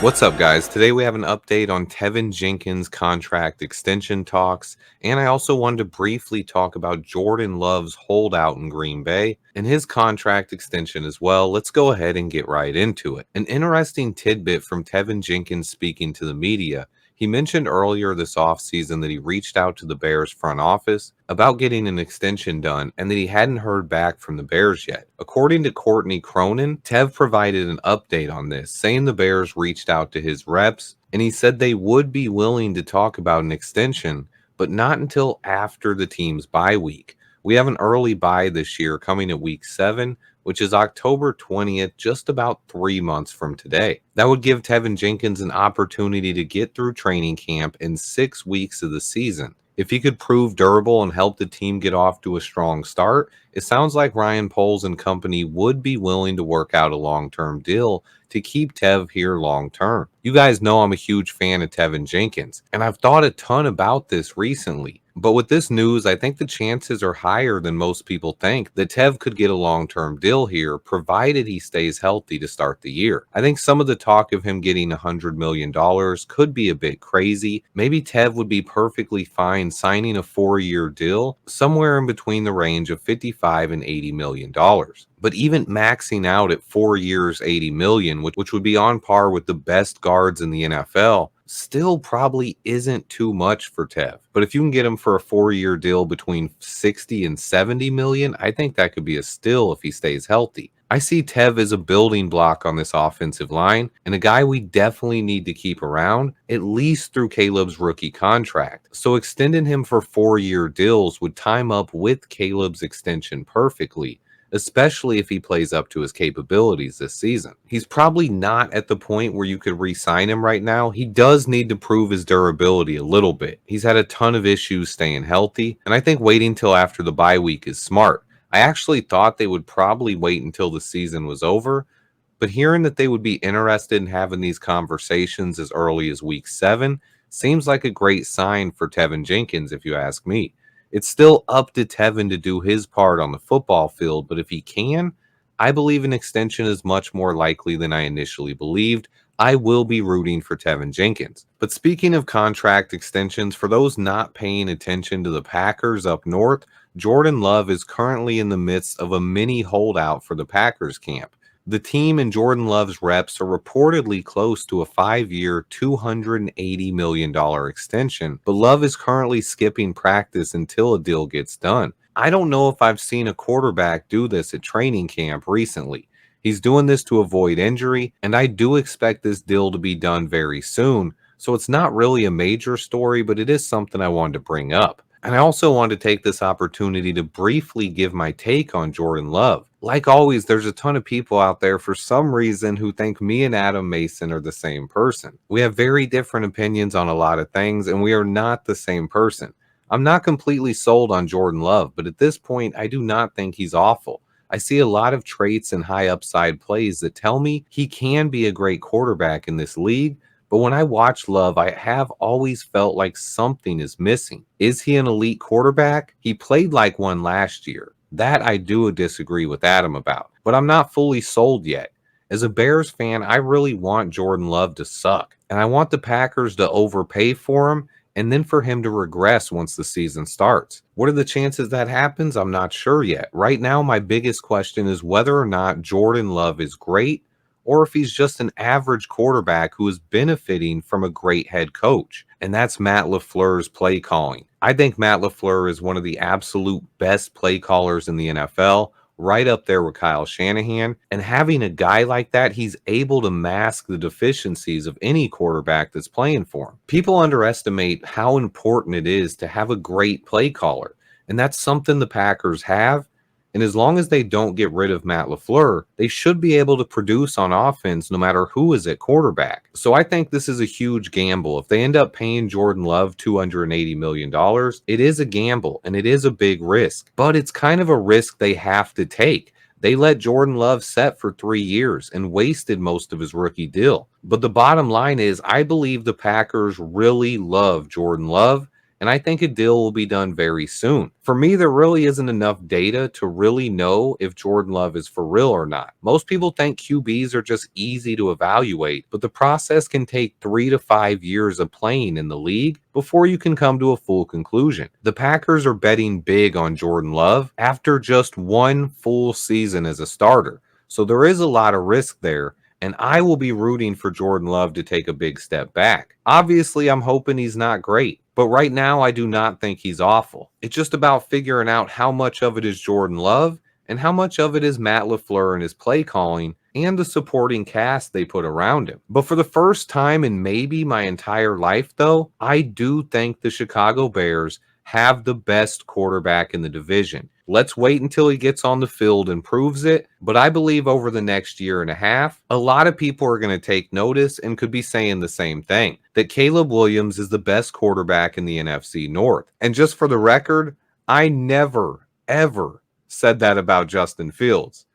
What's up, guys? Today we have an update on Tevin Jenkins' contract extension talks, and I also wanted to briefly talk about Jordan Love's holdout in Green Bay and his contract extension as well. Let's go ahead and get right into it. An interesting tidbit from Tevin Jenkins speaking to the media. He mentioned earlier this offseason that he reached out to the Bears front office about getting an extension done and that he hadn't heard back from the Bears yet. According to Courtney Cronin, Tev provided an update on this, saying the Bears reached out to his reps and he said they would be willing to talk about an extension, but not until after the team's bye week. We have an early bye this year coming at week 7, which is October 20th, just about 3 months from today. That would give Tevin Jenkins an opportunity to get through training camp in 6 weeks of the season. If he could prove durable and help the team get off to a strong start, it sounds like Ryan Poles and company would be willing to work out a long-term deal to keep Tev here long-term. You guys know I'm a huge fan of Tevin Jenkins, and I've thought a ton about this recently. But with this news, I think the chances are higher than most people think that Tev could get a long-term deal here, provided he stays healthy to start the year. I think some of the talk of him getting $100 million could be a bit crazy. Maybe Tev would be perfectly fine signing a 4-year deal somewhere in between the range of $55 and $80 million. But even maxing out at 4 years, $80 million, which would be on par with the best guards in the NFL, still probably isn't too much for Tev. But if you can get him for a 4-year deal between 60 and 70 million, I think that could be a steal if he stays healthy. I see Tev as a building block on this offensive line and a guy we definitely need to keep around, at least through Caleb's rookie contract. So extending him for 4-year deals would time up with Caleb's extension perfectly, especially if he plays up to his capabilities this season. He's probably not at the point where you could re-sign him right now. He does need to prove his durability a little bit. He's had a ton of issues staying healthy, and I think waiting till after the bye week is smart. I actually thought they would probably wait until the season was over, but hearing that they would be interested in having these conversations as early as week 7 seems like a great sign for Tevin Jenkins, if you ask me. It's still up to Teven to do his part on the football field, but if he can, I believe an extension is much more likely than I initially believed. I will be rooting for Tevin Jenkins. But speaking of contract extensions, for those not paying attention to the Packers up north, Jordan Love is currently in the midst of a mini holdout for the Packers camp. The team and Jordan Love's reps are reportedly close to a 5-year, $280 million extension, but Love is currently skipping practice until a deal gets done. I don't know if I've seen a quarterback do this at training camp recently. He's doing this to avoid injury, and I do expect this deal to be done very soon, so it's not really a major story, but it is something I wanted to bring up. And I also wanted to take this opportunity to briefly give my take on Jordan Love. Like always, there's a ton of people out there for some reason who think me and Adam Mason are the same person. We have very different opinions on a lot of things, and we are not the same person. I'm not completely sold on Jordan Love, but at this point, I do not think he's awful. I see a lot of traits and high upside plays that tell me he can be a great quarterback in this league. But when I watch Love, I have always felt like something is missing. Is he an elite quarterback? He played like one last year. That I do disagree with Adam about, but I'm not fully sold yet. As a Bears fan, I really want Jordan Love to suck, and I want the Packers to overpay for him and then for him to regress once the season starts. What are the chances that happens? I'm not sure yet. Right now, my biggest question is whether or not Jordan Love is great or if he's just an average quarterback who is benefiting from a great head coach. And that's Matt LaFleur's play calling. I think Matt LaFleur is one of the absolute best play callers in the NFL, right up there with Kyle Shanahan. And having a guy like that, he's able to mask the deficiencies of any quarterback that's playing for him. People underestimate how important it is to have a great play caller. And that's something the Packers have. And as long as they don't get rid of Matt LaFleur, they should be able to produce on offense no matter who is at quarterback. So I think this is a huge gamble. If they end up paying Jordan Love $280 million, it is a gamble and it is a big risk. But it's kind of a risk they have to take. They let Jordan Love set for 3 years and wasted most of his rookie deal. But the bottom line is, I believe the Packers really love Jordan Love, and I think a deal will be done very soon. For me, there really isn't enough data to really know if Jordan Love is for real or not. Most people think QBs are just easy to evaluate, but the process can take 3 to 5 years of playing in the league before you can come to a full conclusion. The Packers are betting big on Jordan Love after just one full season as a starter, so there is a lot of risk there, and I will be rooting for Jordan Love to take a big step back. Obviously, I'm hoping he's not great, but right now I do not think he's awful. It's just about figuring out how much of it is Jordan Love and how much of it is Matt LaFleur and his play calling and the supporting cast they put around him. But for the first time in maybe my entire life, though, I do think the Chicago Bears have the best quarterback in the division. Let's wait until he gets on the field and proves it, but I believe over the next year and a half, a lot of people are going to take notice and could be saying the same thing, that Caleb Williams is the best quarterback in the NFC North. And just for the record, I never, ever said that about Justin Fields.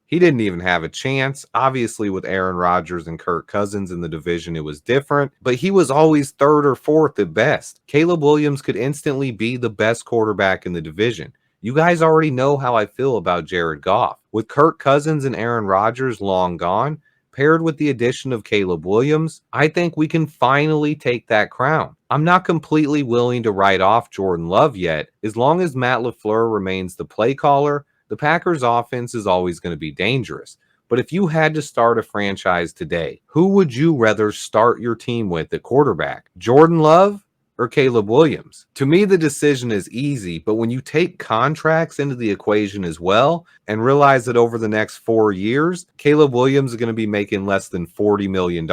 He didn't even have a chance. Obviously, with Aaron Rodgers and Kirk Cousins in the division, it was different, but he was always third or fourth at best. Caleb Williams could instantly be the best quarterback in the division. You guys already know how I feel about Jared Goff. With Kirk Cousins and Aaron Rodgers long gone, paired with the addition of Caleb Williams, I think we can finally take that crown. I'm not completely willing to write off Jordan Love yet. As long as Matt LaFleur remains the play caller, the Packers offense is always going to be dangerous. But if you had to start a franchise today, who would you rather start your team with at quarterback? Jordan Love or Caleb Williams? To me, the decision is easy, but when you take contracts into the equation as well and realize that over the next 4 years, Caleb Williams is going to be making less than $40 million,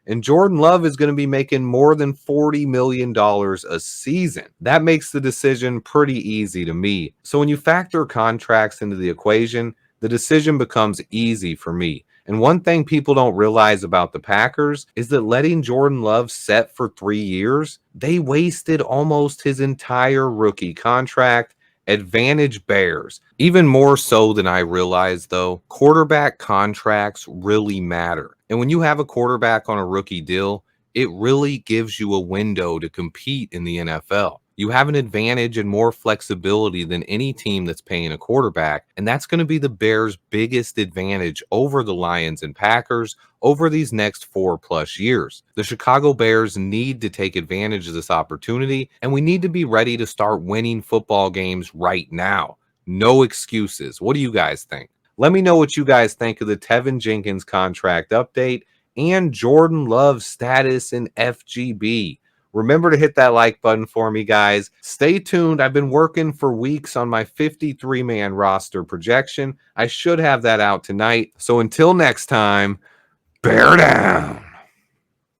and Jordan Love is going to be making more than $40 million a season. That makes the decision pretty easy to me. So when you factor contracts into the equation, the decision becomes easy for me. And one thing people don't realize about the Packers is that letting Jordan Love set for 3 years, they wasted almost his entire rookie contract. Advantage Bears. Even more so than I realized, though, quarterback contracts really matter. And when you have a quarterback on a rookie deal, it really gives you a window to compete in the NFL. You have an advantage and more flexibility than any team that's paying a quarterback, and that's going to be the Bears' biggest advantage over the Lions and Packers over these next 4+ years. The Chicago Bears need to take advantage of this opportunity, and we need to be ready to start winning football games right now. No excuses. What do you guys think? Let me know what you guys think of the Tevin Jenkins contract update and Jordan Love's status in FGB. Remember to hit that like button for me, guys. Stay tuned. I've been working for weeks on my 53-man roster projection. I should have that out tonight. So until next time, bear down.